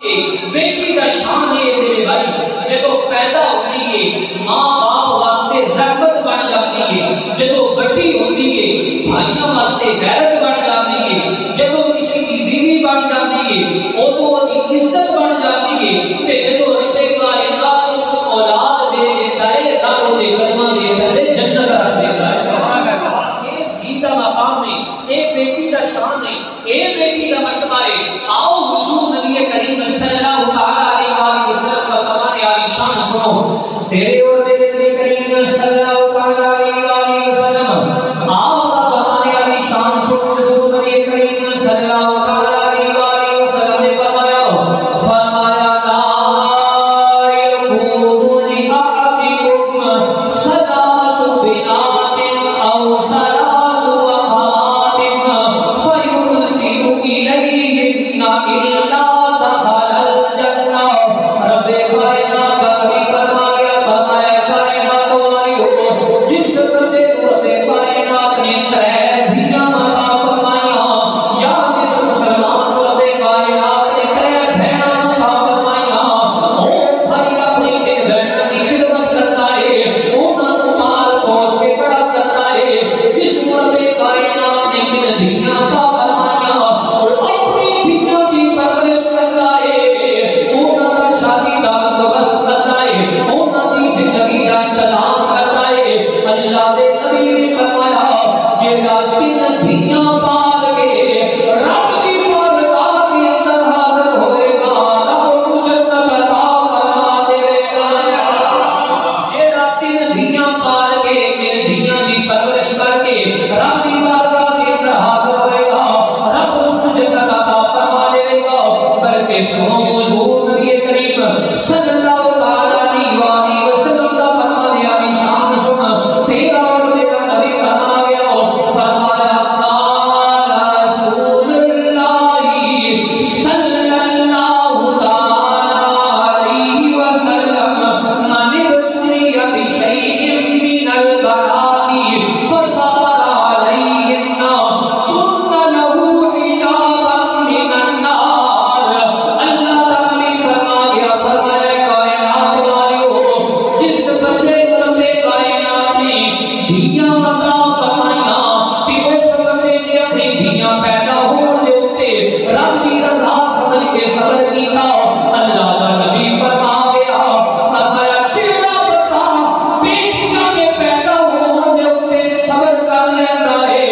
بیٹی کا شان ہے میرے بھائی، جدو پیدا ہوتی ہے ماں باپ واسطے رحمت بن جاتی ہے، جدو بڑی ہوتی ہے بھائیوں واسطے غیرت بن جاتی ہے، جدو کسی کی بیوی بن جاتی ہے ادو کی عزت بن جاتی ہے، تے جدو رب کائنات اس کو اولاد دے دیتا ہے رب دے قدماں دے تھلے جنت رکھ دیتا ہے۔ یہ دھی کا مقام ہے، یہ بیٹی کا شان ہے، یہ بیٹی کا مرتبہ ہے۔ آؤ حضور نبی کریم صلی اللہ علیہ وآلہ وسلم کا فرمان عالی شان سنو، تیرے اور میرے نبی کریم صلی اللہ علیہ وآلہ وسلم آپ کا فرمان عالی شان سنو، حضور نبی کریم صلی اللہ علیہ وآلہ وسلم نے فرمایا لا یکون لأحدکم ثلاث بنات او ثلاث اخوات فیرسل الیہن الا دخل الجنہ۔ رب کائنات کا نبی فرمایا کائنات والیو، جس بندے کو رب کائنات نے ترے دھیاں عطا فرمائیاں، یا جس مسلمان کو رب کائنات نے ترے بہناں عطا فرمائیاں، او بھائی اپنی تے بہناں دی خدمت کرتا ہے، انہاں کو مال پوس کے بڑا کرتا ہے، جس کو رب کائنات نے پھر دھیاں عطا فرمائیاں وہ اپنی دھیاں کی پرورش کرتا ہے، انہاں کا شادی کا بندوبست کرتا ہے، انہاں کی زندگی کا انتظام کرتا ہے۔ اللہ دے نبی نے فرمایا جیڑا تین دھیاں پال کے رب دی بارگاہ کے اندر حاضر ہوئے گا رب کو جنت عطا فرما دے گا۔ جیڑا تین دھیاں پال کے تین دھیاں دی پرورش کر کے رب دی بارگاہ کے اندر حاضر ہوئے گا رب اس کو جنت عطا فرما دے گا۔ بلکہ سنو حضور نبی کریم صلی اللہ علیہ وآلہ وسلم کا فرمان عالی شان سن، تیرا اور میرا نبی کہا گیا فرمایا قال رسول اللہ صلی اللہ علیہ وسلم من ابتلی بشیء من البلاء فصبر علیہن کن له حجابا من النار۔ اللہ تعالی فرما گیا فرمایا کائنات والیو، جس بندے کو رب کائنات نے دھیاں عطا فرمائیاں تے اس بندے نے اپنی دھیاں پیدا ہون دے اوتے رب دی رضا سمجھ کے صبر کیتا، اللہ دا نبی فرما گیا فرمایا جیڑا بندہ بیٹیاں دے پیدا ہون دے اوتے صبر کر لیندا ہے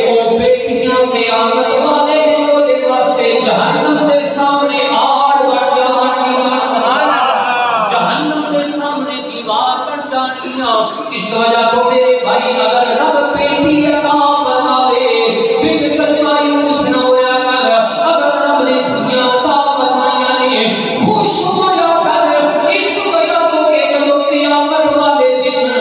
او بیٹیاں قیامت والے دن اودے واسطے جہنم دے سامنے آڑ بن جانگیاں، جہنم دے سامنے دیوار بن جانگیاں۔ اس وجہ تو میرے بھائی اگر رب بیٹی عطا فرماوے بن کلمہ یونس نہ ہویا کر، اگر رب نے دنیا عطا فرمائیاں نے خوش ہویا کر، اس وجہ تو کہ جب قیامت والے دن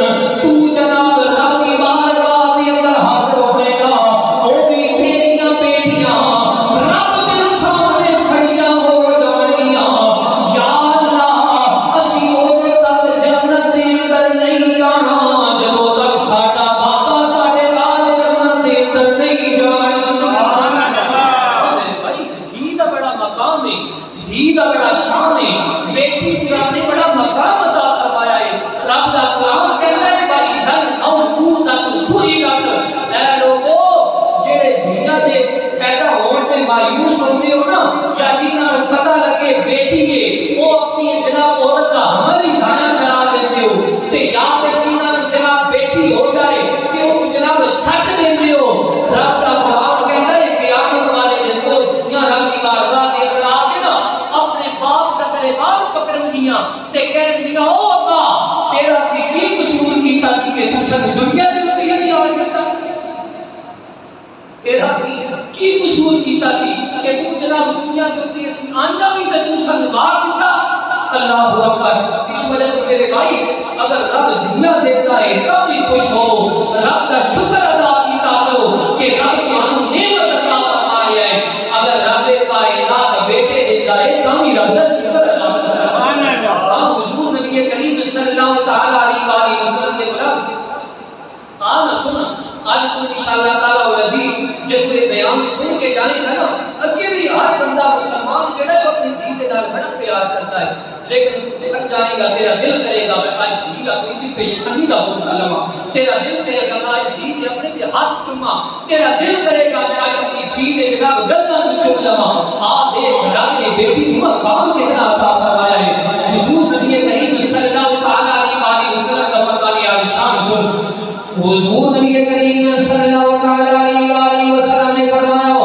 تو جناب رب کی بارگاہ کے اندر حاضر ہوئے گا، وہ بھی تیریاں بیٹیاں رب کے سامنے کھڑیاں ہو جانگیاں، یا اللہ اسی اودے تک جنت دے اندر نہیں جانا جدوں تک ساڈا باپا ساڈے نال جنت دے اندر نہیں جانا۔ میرے بھائی دھی دا بڑا مقام ہے، دھی دا بڑا شان ہے، بیٹی کا نے بڑا مقام عطا فرمایا ہے۔ رب دا کلام کہتا ہے بھائی زن او پورتا تو سوئی رکھ، اے لوگو جڑے دھیاں دے پیدا ہون تے مایوس ہوندے ہو نا، یا جنہاں نوں پتہ لگے بیٹی ہے وہ اپنی جناب عورت دا حمل ہی ضائع کرا دیندے ہو، تے یا تے جنہاں نوں جناب بیٹی ہو جائے تے وہ جناب سٹ دیندے ہو۔ رب دا کلام کہتا ہے قیامت والے دن کو دنیا رب دی بارگاہ دے اندر آ کے نا اپنے باپ دا گریبان پکڑن گیاں تے کہن گیاں او ابا تیرا سی کی قصور کیتا سی کہ تو سب دنیا دے اوتے نہیں آ کرتا، تیرا سی کی قصور کیتا سی کہ تو جناب دنیا دے اوتے اسی آندا بھی تے تو سب مار دیتا۔ اللہ اکبر۔ اس وجہ تو میرے بھائی اگر رب دنیا دیتا ہے تب بھی خوش ہو، رب کا شکر ادا کیتا کرو کہ رب تمہیں نعمت عطا فرمائی ہے۔ اگر رب کائنات بیٹے دیتا ہے تب بھی رب کا شکر ادا کرو۔ حضور نبی کریم صلی اللہ علیہ وآلہ وسلم نے بولا آنا سنا آج تو انشاءاللہ تعالیٰ والعزیز جب یہ بیان سن کے جانے گا نا اگے بھی ہر بندہ مسلمان جڑا اپنی دین کے نال کرتا ہے، لیکن تھک جائے گا، تیرا دل کرے گا میں آج دھی اپنی پیشانی کا حوصلہ لگا، تیرا دل کرے گا میں آج دھی نے اپنے کے ہاتھ چوما، تیرا دل کرے گا میں آج اپنی دھی نے جناب گلنا کو چوم لگا۔ آپ دیکھ رب نے بیٹی کو مقام کتنا عطا فرمایا ہے۔ حضور نبی کریم صلی اللہ علیہ وسلم کا فرمانے عالی شان سن، حضور نبی کریم صلی اللہ علیہ وسلم نے فرمایا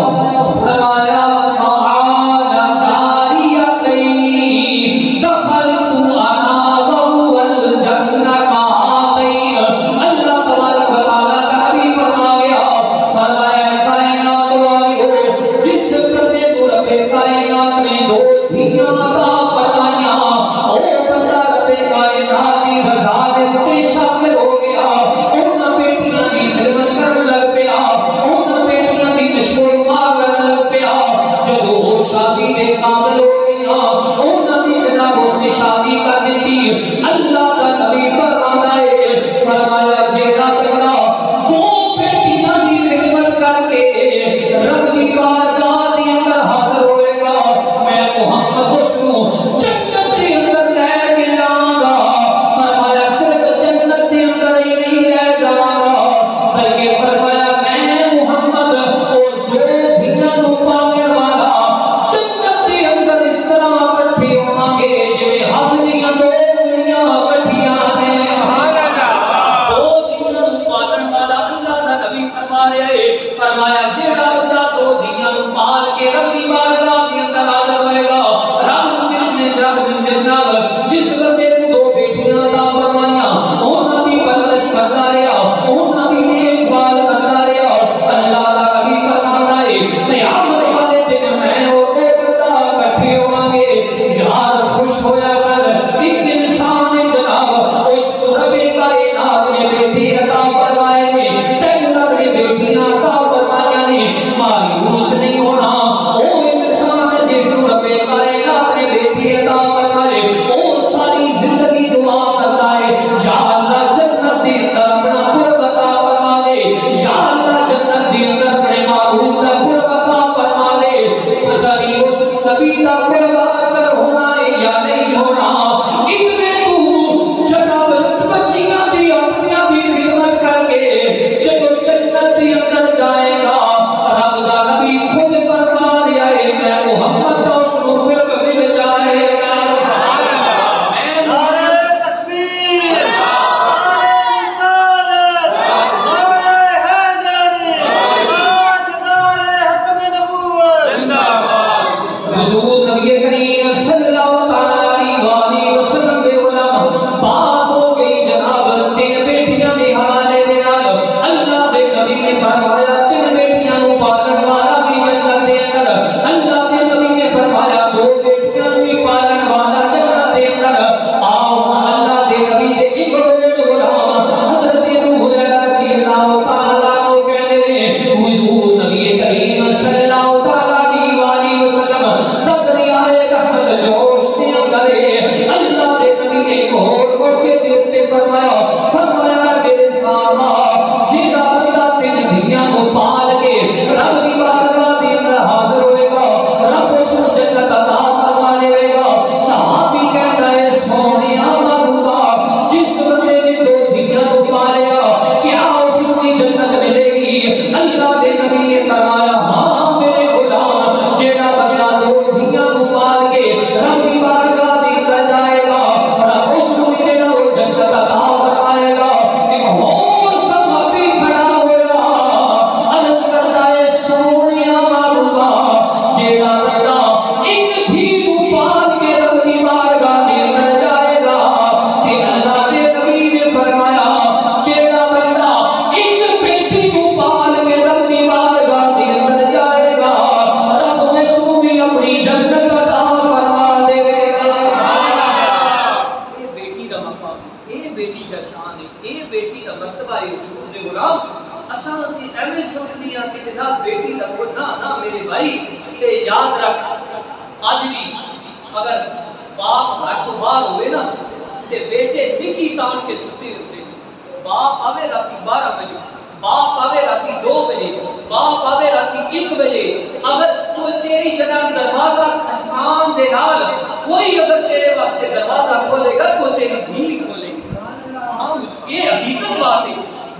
باپ آوے راتی 2 بجے، باپ آوے راتی 1 بجے، اگر تو تیری جناب دروازہ کھٹکان دے نال کوئی اگر تیرے واسطے دروازہ کھولے گا تو تیری دھی کھولے گی. یہ حقیقت بات ہے.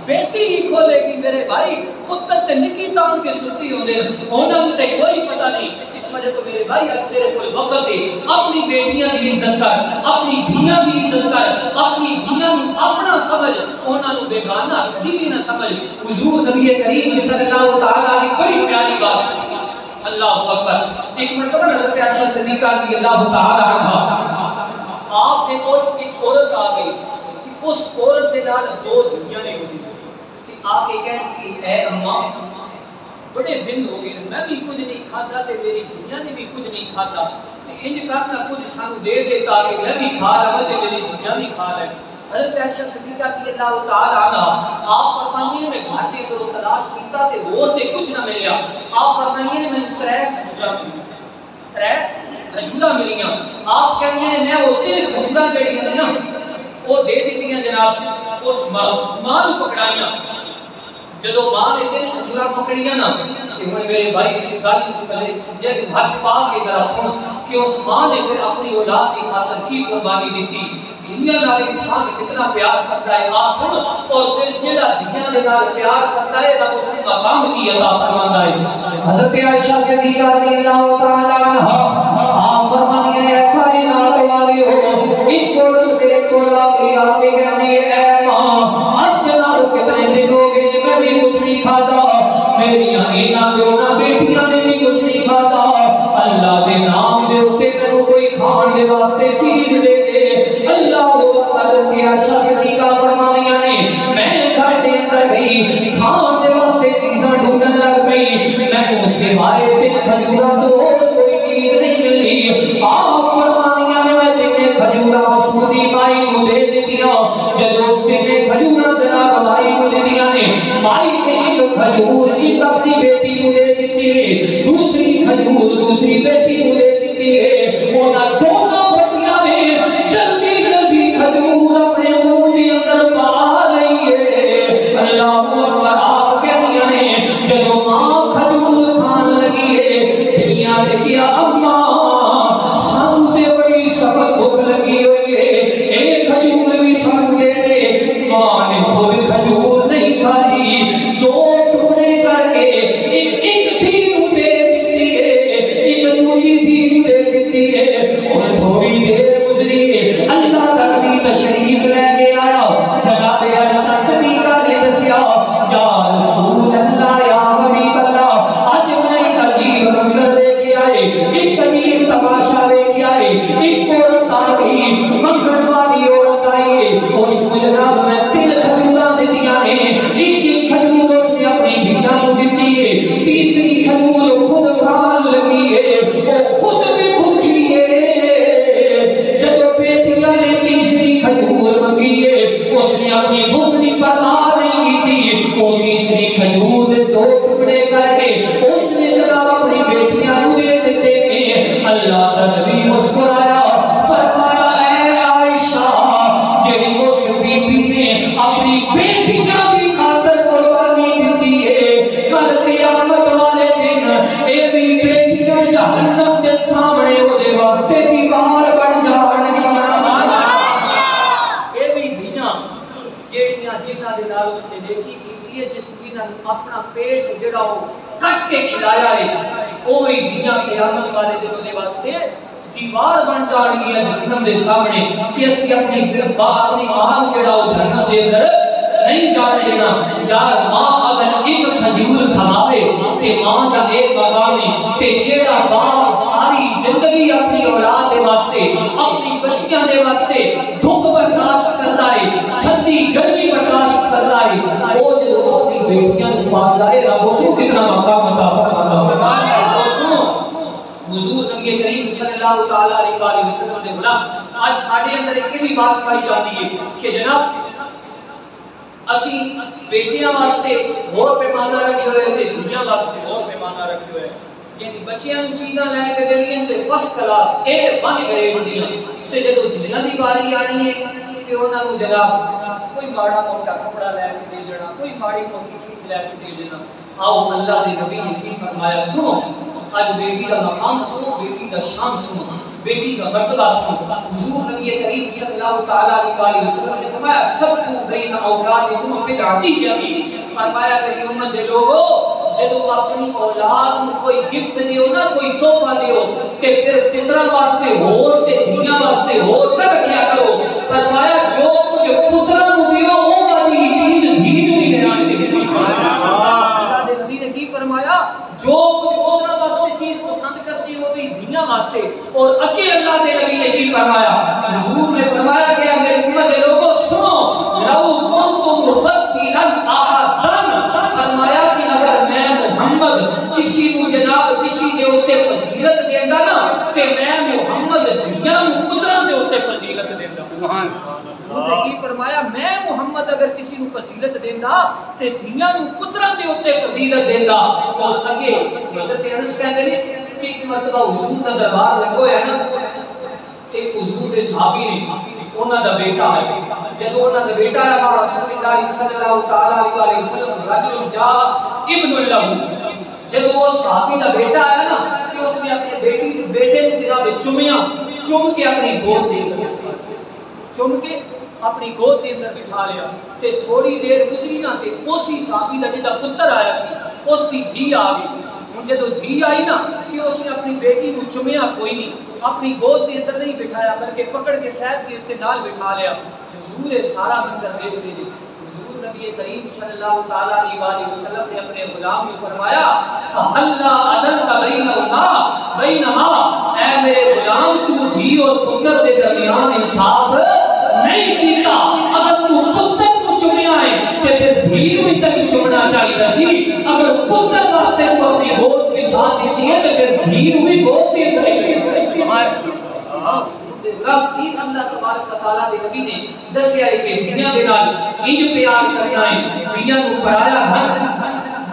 بیٹی ہی کھولے گی میرے بھائی. پتر تے نکی تان کے ستی ہوندے انہاں تے کوئی پتہ نہیں. اس وجہ تو میرے بھائی اب تیرے کوئی وقت ہے اپنی بیٹیاں دی عزت کر, اپنی دھیاں دی عزت کر, اپنی دھیاں اپنا سمجھ, انہاں نو بیگانہ کبھی بھی نہ سمجھ. حضور نبی کریم صلی اللہ تعالی علیہ بڑی پیاری بات. اللہ اکبر. ایک مرتبہ حضرت عائشہ صدیقہ رضی اللہ تعالی عنہا آپ نے ایک عورت آ گئی, اس عورت کے نال دو دنیا نے ہوئی کہ آ کے کہتی اے اماں بڑے دن ہو گئے میں بھی کچھ نہیں کھاتا تے میری دنیا نے بھی کچھ نہیں کھاتا تے انج کرنا کچھ سانو دے دے تاکہ میں بھی کھا لواں تے میری دنیا بھی کھا لے. حضرت عائشہ صدیقہ رضی اللہ تعالی عنہا آپ فرماتی ہیں میں گھر کے اندر تلاش کیتا تے وہ تے کچھ نہ ملیا. آپ فرماتی ہیں میں ترے کھجورا ملیاں. آپ کہتے ہیں میں وہ تین کھجورا جڑی ہیں نا وہ دے دیتی ہیں جناب اس ماں نو پکڑائیاں. جدو ماں نے تین کھجورا پکڑیاں نا کہ ہن میرے بھائی اس گل کو کرے جے ہاتھ پا کے ذرا سن کہ اس ماں نے پھر اپنی اولاد کی خاطر کی قربانی دیتی. دنیا نال انسان کتنا پیار کرتا ہے آ سن, اور پھر جڑا دنیا دے نال پیار کرتا ہے رب اس نے مقام کی عطا فرماتا ہے. حضرت عائشہ صدیقہ رضی اللہ تعالی عنہا آپ فرماتی ہیں کائنات والے ہو ایک عورت میرے کول آ کے کہتی ہے اے ماں آج جناب کتنے دن ہو گئے میں بھی کچھ نہیں کھاتا, میریاں انہاں دونوں بیٹیاں نے بھی کچھ نہیں کھاتا. اللہ دے نام دے اوتے مینوں کوئی کھان دے واسطے چیز دے دے. اللہ حضرت عائشہ صدیقہ فرماندیاں نے میں گھر دے اندر گئی کھان دے واسطے چیزاں ڈھونڈن لگ گئی, مینوں سوائے تین کھجوراں تو کوئی چیز نہیں ملی. آپ فرماندیاں نے میں تین کھجوراں اس دی مائی نو دے دتیاں. جب اس تین کھجوراں جناب مائی نو دتیاں نے مائی نے ایک کھجور ایک اپنی بیٹی نو دے دتی ہے, دوسری کھجور دوسری بیٹی نو دے دتی ہے. انہاں دونوں بچیاں نے جلدی جلدی کھجور اپنے منہ دے اندر پا لئی ہے. اللہ اکبر. آپ کہندیاں نے جدوں ماں کھجور کھان لگی ہے دھیاں نے کیا اماں سانوں تے بڑی سخت بھوک لگی ہوئی ہے, ایک کھجور بھی سانوں دے دے. ماں نے خود کھجور نہیں کھائی, دو ٹکڑے کر کے ایک تھی نو دے دتی ہے, ایک دوسری تھی نو دے دتی ہے. اور تھوڑی دیر گزری ہے اللہ کا نبی تشریف لے کے آیا. جناب عائشہ صدیقہ نے دسیا یا رسول اللہ یا حبیب اللہ آج میں ایک عجیب منظر دیکھ آئے, ایک عجیب تماشا دیکھ آئے. ایک عورت آ گئی منگن والی عورت آئی, اس کو جناب میں تین کھجوراں دتیاں نے, ایک کھجور اس نے اپنی دھیاں نو دتی ہے, تیسری کھجور خود کھان لگی ہے, وہ خود بھی بھوکی ہے. جب بیٹیاں نے تیسری کھجور منگی ہے اس نے اپنی بھوک کی پرواہ نہیں کی, وہ تیسری کھجور دے دو ٹکڑے کر کے اس نے جناب اپنی بیٹیاں نو دے دیتے ہیں. اللہ کا نبی مسکرایا فرمایا اے عائشہ جڑی اس بی بی نے اپنی بیٹیاں کی خاطر قربانی دیتی ہے کل قیامت والے دن اے بھی بیٹیاں جہنم کے سامنے او دے واسطے دیوار بن جان گیاں. اے بھی دھیاں جیڑیاں جنہاں دے نال اس نے نیکی کیتی ہے, جس نے اپنا پیٹ جڑا او کٹ کے کھلایا ہے, اوہی دھیاں قیامت والے دن دے واسطے دیوار بن جان گیا جہنم دے سامنے کہ اسی اپنی اپنی ماں جڑا او جہنم دے اندر نہیں جان دینا. یار ماں اگر ایک کھجور کھاوے تے ماں دا ایک مقام ہے, تے جیڑا باپ ساری زندگی اپنی اولاد دے واسطے اپنی بچیاں دے واسطے دھوپ برداشت کرتا ہے, سردی گرمی برداشت کرتا ہے, وہ جو اپنی بیٹیاں نو پالدا ہے رب اس کو کتنا مقام عطا فرماتا ہے. حضور نبی کریم صلی اللہ تعالی علیہ وسلم نے بولا آج ساڈے اندر ایک بھی بات پائی جاتی ہے کہ جناب اسی بیٹیاں واسطے اور پیمانہ رکھے ہوئے تے دنیا واسطے اور پیمانہ رکھے ہوئے, یعنی بچیاں نوں چیزاں لے کے دینیاں تے first class A one grade ہوندیاں, تے جدوں دنیا دی باری آنی ہے تے انہاں نوں جناب کوئی ماڑا موٹا کپڑا لے کے دے دینا, کوئی ماڑی موٹی چیز لے کے دے دینا. آؤ اللہ دے نبی نے کی فرمایا سنو آج بیٹی کا مقام سنو، بیٹی کا شان سنو، بیٹی کا مرتبہ سنو۔ حضور نبی کریم صلی اللہ تعالیٰ علیہ وسلم نے فرمایا سب بین اولادکم فی العطیہ، فرمایا میری امت دے لوگو جدو اپنی اولاد کو کوئی گفٹ دیو نا، کوئی تحفہ دیو کہ پھر پترا واسطے ہور تے دھیاں واسطے ہور نہ رکھیا کرو۔ فرمایا جو کچھ پترا نو دیو او والی چیز دھی نو بھی دینا دے۔ اللہ دے نبی نے کی فرمایا جو کچھ پترا واسطے چیز پسند کرتی ہو دی دھیاں واسطے، اور اگے اللہ دے نبی نے کی فرمایا، حضور نے فرمایا کہ میری امت دے لوگو سنو لو کنتم مفضلا احدا، فرمایا کہ اگر میں محمد کسی کو جناب کسی دے اوتے فضیلت دیندا نا تے میں محمد دھیاں نو پتراں دے اوتے فضیلت دیندا۔ سبحان اللہ۔ نے کی فرمایا میں محمد اگر کسی کو فضیلت دیندا تے دھیاں نو پتراں دے اوتے فضیلت دیندا۔ اور اگے حضرت انس کہندے نے کہ ایک مرتبہ حضور دا دربار لگو ہے نا تے حضور دے صحابی نے انہاں دا بیٹا ہے، جدوں انہاں دا بیٹا ہے رسول اللہ صلی اللہ تعالی علیہ وسلم رجل جا ابن اللہ، جدوں وہ صحابی دا بیٹا ہے نا کہ اس نے اپنے بیٹے کو جناب چومیا، چوم کے اپنی گود دے چوم کے اپنی گود دے اندر بٹھا لیا تے تھوڑی دیر گزری نہ تے اسی صحابی دا جدا پتر آیا سی اس دی دھی آ گئی۔ ہن جدوں دھی آئی نا کہ اس نے اپنی بیٹی کو چومیا کوئی نہیں، اپنی گود کے اندر نہیں بٹھایا بلکہ پکڑ کے سید کے اتنے نال بٹھا لیا۔ حضور سارا منظر دیکھ لیجیے، حضور نبی کریم صلی اللہ تعالیٰ علیہ وسلم نے اپنے غلام کو فرمایا فَحَلَّا عَدَلْتَ بَيْنَهَا، اے میرے غلام تو دھی اور پتر دے درمیان انصاف نہیں کیتا، اگر تو پتر کو چمیا ہے تو پھر دھی کو ہی تک چمنا چاہیے سی، اگر پتر واسطے تو اپنی گود بچھا دیتی ہے تو پھر دھی کو بھی گود دے رہی رب اللہ تبارک و تعالیٰ دے نبی نے دسیا ہے کہ دنیا دے نال انج پیار کرنا ہے، دنیا کو پرایا گھر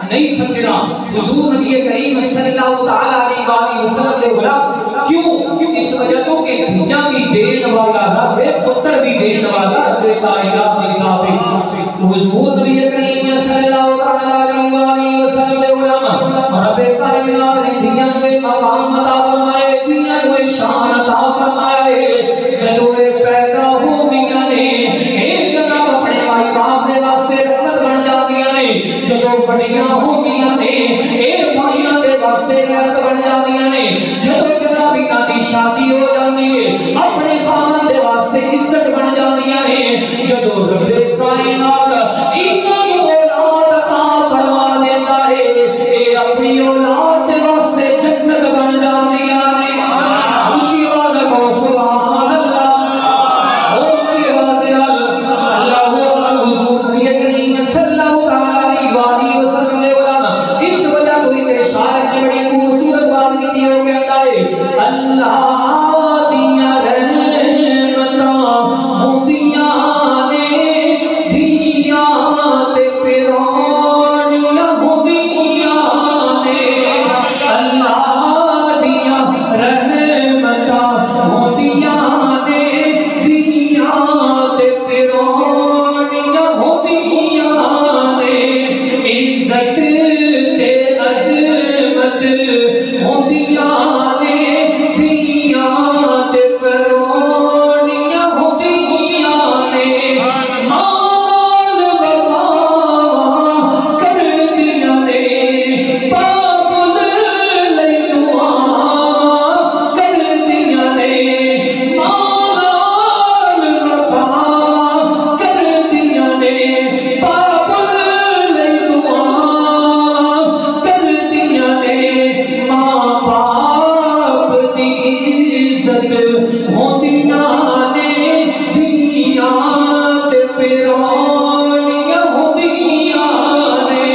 نہیں سمجھنا۔ حضور نبی کریم صلی اللہ تعالیٰ علیہ وسلم دے غلام کیوں اس وجہ تو کہ دنیا بھی دین والا رب ہے، پتر بھی دین والا رب کائنات کی ذات ہے۔ حضور نبی کریم صلی اللہ تعالیٰ علیہ وسلم دے غلام رب کائنات نے دنیا کو مقام عطا فرمائے، دنیا کو شان عطا فرمائے۔ جدوں پیدا ہو گیا نے ایک جناب اپنے مائی باپ دے واسطے رحمت بن جاندیاں نے، جدوں بڑیاں ہو گیا نے ایک بھائیاں دے واسطے رحمت بن جاندیاں نے، جدوں جناب انہاں دی شادی ہو جاندی ہے اپنے خاوند دے واسطے عزت بن جاندیاں نے، جدوں رب کائنات انہاں نوں اولاد عطا فرما دیندا ہے اے اپنی اولاد دے واسطے جنت بن جاندیاں نے۔ اونچی آواز کو سبحان اللہ، اونچی آواز اللہ اکبر۔ حضور نبی کریم صلی اللہ علیہ وسلم نے غلام اس وجہ تو کہ شاعر نے بڑی خوبصورت بات کی ہو کہتا ہے اللہ دیاں رحمتاں ہوندیاں نے دھیاں تے پیرانیاں ہوندیاں نے، اللہ دیاں رحمتاں ہوندیاں نے دھیاں تے پیرانیاں ہوندیاں نے، عزت تے عظمت ہوندیاں نے دھیاں تے پیرانیاں ہوندیاں نے، مال وفا کردیاں نے بابل لئی دعا کردیاں نے، مال وفا کردیاں نے بابل لئی دعا کردیاں نے، ماں باپ دی عزت ہوندیاں نے دھیاں تے پیرانیاں ہوندیاں نے۔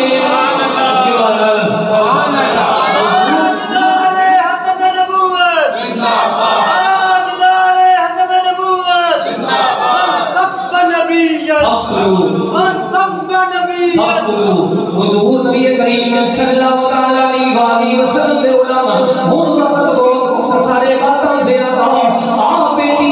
سبحان اللہ۔ حضور نبی کریم صلی اللہ علیہ وسلم دے علماء ہن وقت بہت مختصر باتاں زیادہ آپ بیٹی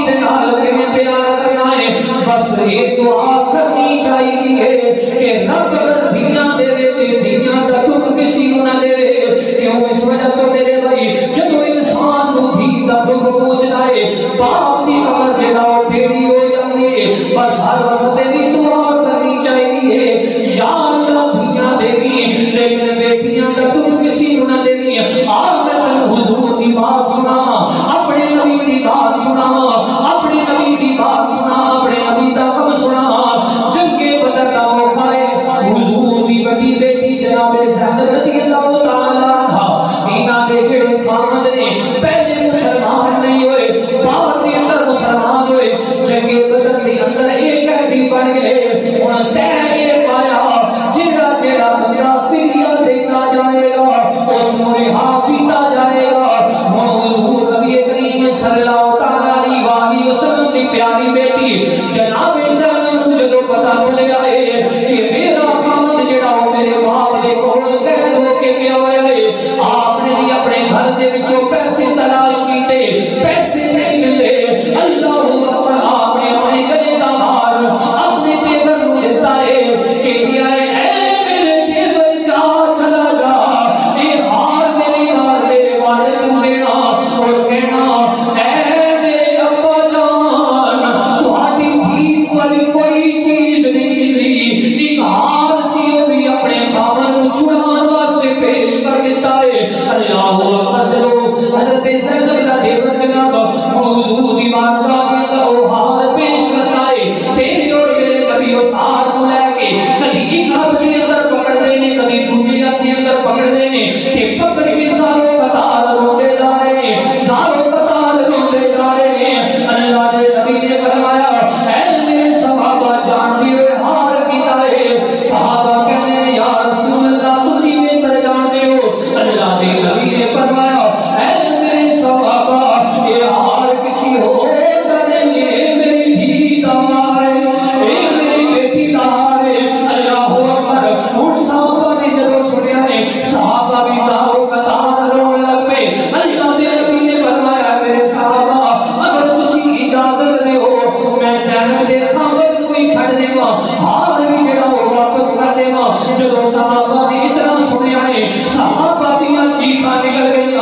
اللہ کے نبی نے فرمایا اے میرے صحابہ جانتے ہوئے ہار کیتا ہے؟ صحابہ کہنے ہیں یا رسول اللہ تسی بہتر جانتے ہو۔ اللہ کے نبی نے فرمایا اے میرے صحابہ یہ ہار کسی اور کا نہیں ہے، میری دھی کا ہار ہے، اے میری بیٹی کا ہار ہے۔ اللہ اکبر۔ ان صحابہ نے جب سنیا ہے صحابہ بھی زاروں کا تار رونے لگ پے۔ اللہ کے نبی نے فرمایا میرے صحابہ اگر تسی اجازت دے ہو میں زینب دے خامد کو ہی چھڑ دے گا، ہار بھی جڑا ہو واپس کر دے گا۔ جب صحابہ نے اتنا سنیا ہے صحابہ دیاں چیخاں نکل گئی،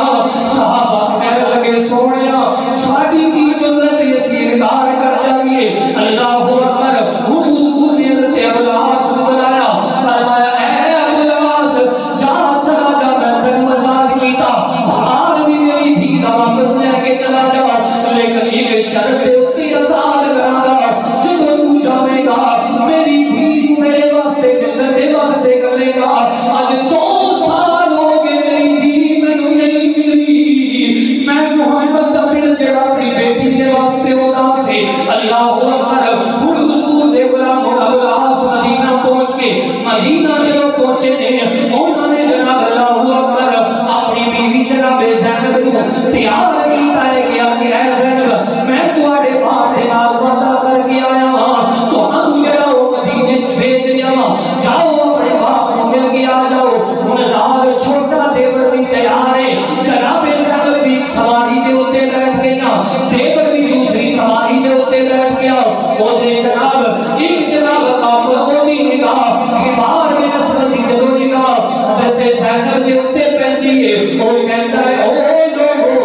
صحابہ کہنے لگے سونیا ساڈی کی جرت اسی انکار کر جائیے۔ اللہ اکبر۔ حضور نے حضرت ابو العاص کو بلایا، فرمایا اے ابو العاص جا چلا جا، میں تینوں آزاد کیتا، ہار بھی میری دھی دا واپس لے کے چلا جا، لیکن ایک شرط پہ اتی آزاد کرا گا، جب تو جاوے گا میری دھی کو میرے واسطے ملنے دے واسطے کر لے گا۔ آج 2 سال ہو گئے میری دھی میں نہیں ملی، میں محمد دا دل جڑا اپنی بیٹی دے واسطے اداس ہے۔ اللہ اکبر۔ حضور دے غلام ابو العاص مدینہ پہنچ کے مدینہ جب پہنچے نے انہوں نے جناب اللہ اکبر اپنی بیوی جناب زینب کو تیار کیتا ہے کہ اے زینب میں تواڈے باپ دے نال وعدہ کر کے آیا ہاں، تہانوں جڑا او مدینے وچ بھیج دیا ہاں، جاؤ اپنے باپ نوں مل کے آ جاؤ۔ ہن نال چھوٹا زیور بھی تیار ہے، جناب زینب بھی سواری دے اوتے بیٹھ گئیاں، دیور بھی دوسری سواری دے اوتے بیٹھ گیا۔ اوتے جناب ایک جناب کافر کو بھی نگاہ حمار میں نسل دی جدو نگاہ حضرت زینب دے اوتے پیندی ہے، او کہندا ہے او لوگو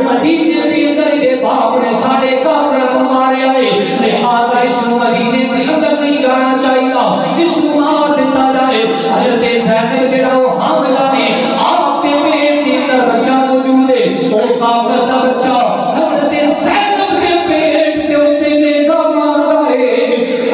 مدینے دے اندر دے باپ نے ساڈے کافراں نوں ماریا ہے، لہذا اس نوں مدینے دے اندر نہیں جانا چاہیے، اس نوں مار دتا جائے۔ حضرت زینب جڑا او حاملہ ہے، آپ کے پیٹ دے اندر بچہ موجود ہے، او کافر دا بچہ حضرت زینب کے پیٹ دے اوتے نیزہ ماردا ہے۔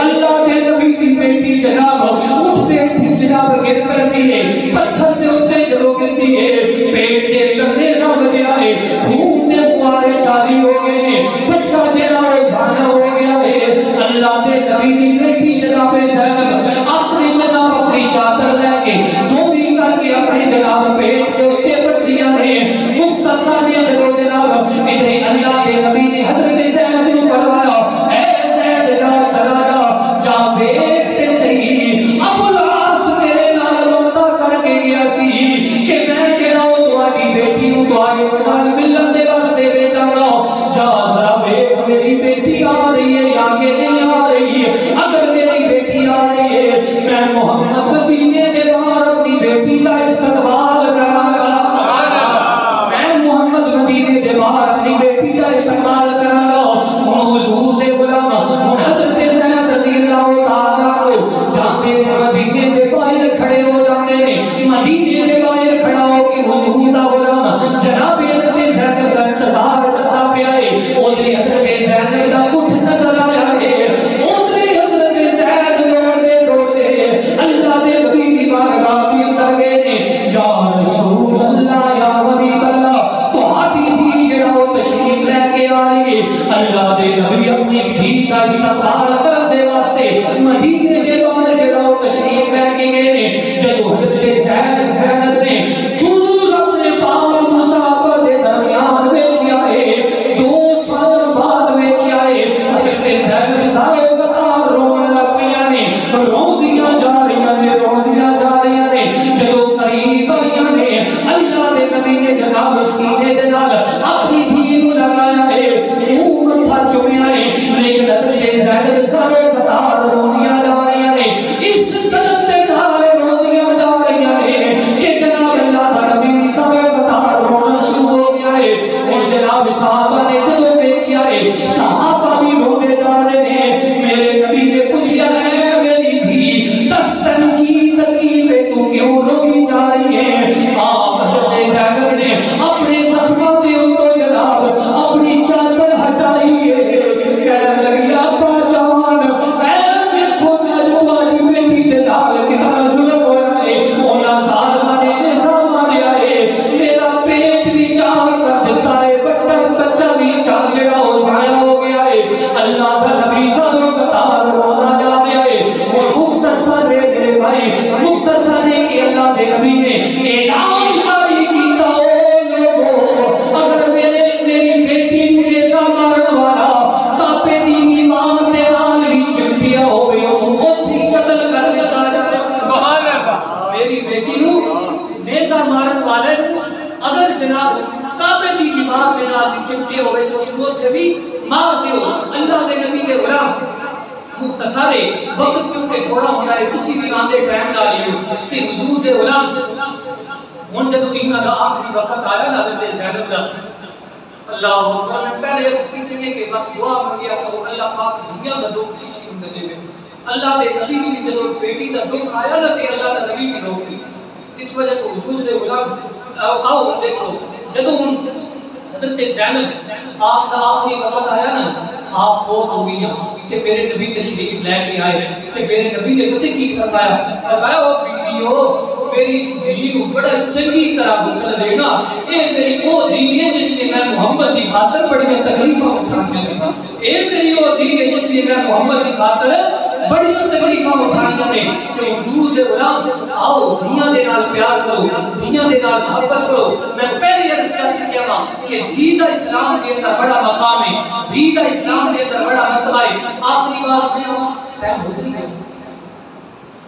اللہ کے نبی دی بیٹی جناب اٹھتے جناب گر پڑتی ہے، پتھر دے اوتے جدوں گرتی ہے پیٹ دے اندر نیزہ بجیا ہے، خون دے فوارے جاری ہو گئے نے، بچہ جڑا او ضائع ہو گیا ہے۔ اللہ کے نبی دی بیٹی جناب زینب اپنی جناب اپنی چادر لے کے دوری کر کے اپنے جناب پیٹ دے اوتے پٹیاں نے مختصر نے جدوں جناب ادھر اللہ کے نبی نے حضرت زید نوں فرمایا اے زید جا چلا جا، جا دیکھ تے صحیح ابو العاص میرے نال وعدہ کر کے گیا سی کہ میں جڑا او تہاڈی بیٹی نوں تہاڈے نال ملن دے واسطے بھیجاں گا، جا ذرا دیکھ میری بیٹی آ رہی ہے یا کہ نہیں آ رہی ہے، اگر میری بیٹی آ رہی ہے میں محمد مدینے دے باہر اپنی بیٹی کا استقبال کراں گا، میں محمد مدینے دے باہر اپنی بیٹی کا استقبال کراں گا۔ حضور دے غلام حضرت زید رضی اللہ تعالیٰ عنہ جاندے نے مدینے دے باہر کھڑے ہو جاندے نے، مدینے دے باہر کھڑا ہو کے حضور دا غلام جناب حضرت زینب کا انتظار کرتا پیا ہے۔ ادھر حضرت زینب دا اٹھ نظر آیا ہے، ادھر حضرت زید دوڑتے دوڑتے اللہ دے نبی دی بارگاہ بھی اندر گئے نے، یا رسول اللہ یا حبیب اللہ تہاڈی دھی جڑا او تشریف لے کے آ رہی ہے۔ اللہ دے نبی اپنی دھی کا استقبال کرنے دے واسطے مدینے دے باہر جڑا او تشریف لے کے گئے نے، جدوں حضرت زینب نے دور اپنے باپ مصابہ دے درمیان ویکھیا ہے، 2 سال بعد ویکھیا ہے، حضرت زینب سارے قطار رون لگ پیاں نے، روندیاں جا رہیاں نے، روندیاں جا رہیاں نے، جدوں قریب آئیاں نے اللہ دے نبی نے جناب سینے دے نال اپنی دھی نوں لگایا ہے، منہ متھا چومیا ہے، لیکن حضرت زینب سارے قطار روندیاں جا رہیاں نے۔ بیٹی ماں دیو اللہ دے نبی دے غلام مختصر وقت کیونکہ تھوڑا ہونا ہے کسی بھی آندے ٹائم ڈالیو کہ حضور دے غلام ہن جدوں انہاں دا آخری وقت آیا نا حضرت زینب دا اللہ اکبر میں پہلے اس کی کہ بس دعا منگیا کرو اللہ پاک دنیا دا دکھ کسی ہوں دے اللہ دے نبی بھی جدوں بیٹی دا دکھ آیا نا تے اللہ دا نبی بھی رو گئی اس وجہ تو حضور دے غلام آؤ دیکھو جدوں حضرت زینب آپ دا آخری وقت آیا نا آپ فوت ہو گئی کہ میرے نبی تشریف لے کے آئے کہ میرے نبی نے پتہ کی فرمایا فرمایا او بیویو میری اس دین کو بڑا چنگی طرح غسل دینا اے میری وہ دین ہے جس نے میں محمد کی خاطر بڑی تکلیفاں اٹھائی ہیں اے میری وہ دین ہے جس نے میں محمد کی خاطر بڑی تکلیفاں اٹھائی ہیں کہ حضور دے غلام آؤ دنیا دے نال پیار کرو دنیا دے نال محبت کرو میں پہلی عرض کر چکیا ہاں کہ دین دا اسلام دے اندر بڑا مقام ہے دین دا اسلام دے اندر بڑا مرتبہ ہے آخری بات میں ٹائم ہو گئی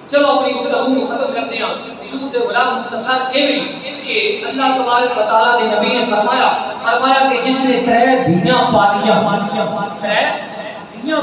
چلو اپنی گفتگو کو ختم کرتے ہیں حضور دے غلام مختصر یہ بھی کہ اللہ تبارک و تعالیٰ دے نبی نے فرمایا کہ جس نے ترے دنیا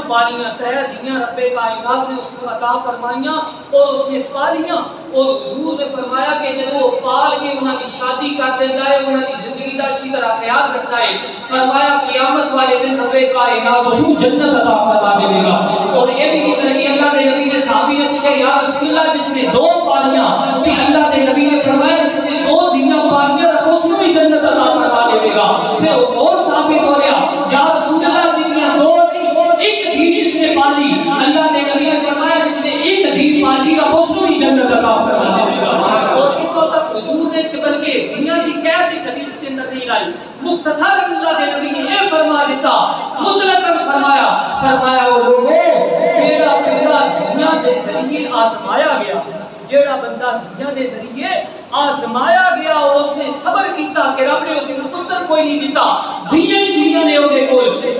پالیاں ترے دنیا رب کائنات نے اس کو عطا فرمائیاں اور اس نے پالیاں اور حضور نے فرمایا کہ جب وہ پال کے انہاں کی شادی کر دیتا ہے انہاں کی زندگی کا اچھی طرح خیال رکھتا ہے فرمایا قیامت والے دن رب کائنات اس کو جنت عطا فرما دے گا اور یہ بھی نہیں کہ اللہ دے نبی نے صحابی نے پوچھا یا رسول اللہ جس نے دو پالیاں کہ اللہ دے نبی نے فرمایا جس نے دو دنیا پالیاں رکھو اس کو بھی جنت عطا فرما دے گا پھر اور صحابی بولیا یا رسول اللہ جتنی دو ایک دھی جس نے پالی اللہ نے نبی نے فرمایا جس نے ایک دھی پالی کا اس کو بھی جنت عطا فرما دے گا اور اتنا تک حضور نے بلکہ دنیا کی قید حدیث کے اندر نہیں لائی مختصر اللہ کے نبی نے یہ فرما دیتا مطلقاً فرمایا وہ لوگوں جیڑا بندہ دنیا دے ذریعے آزمایا گیا جیڑا بندہ دنیا دے ذریعے آزمایا گیا اور اس نے صبر کیتا کہ رب نے اسے پتر کوئی نہیں دیتا دنیا ہی دنیا نے ہوگے کوئی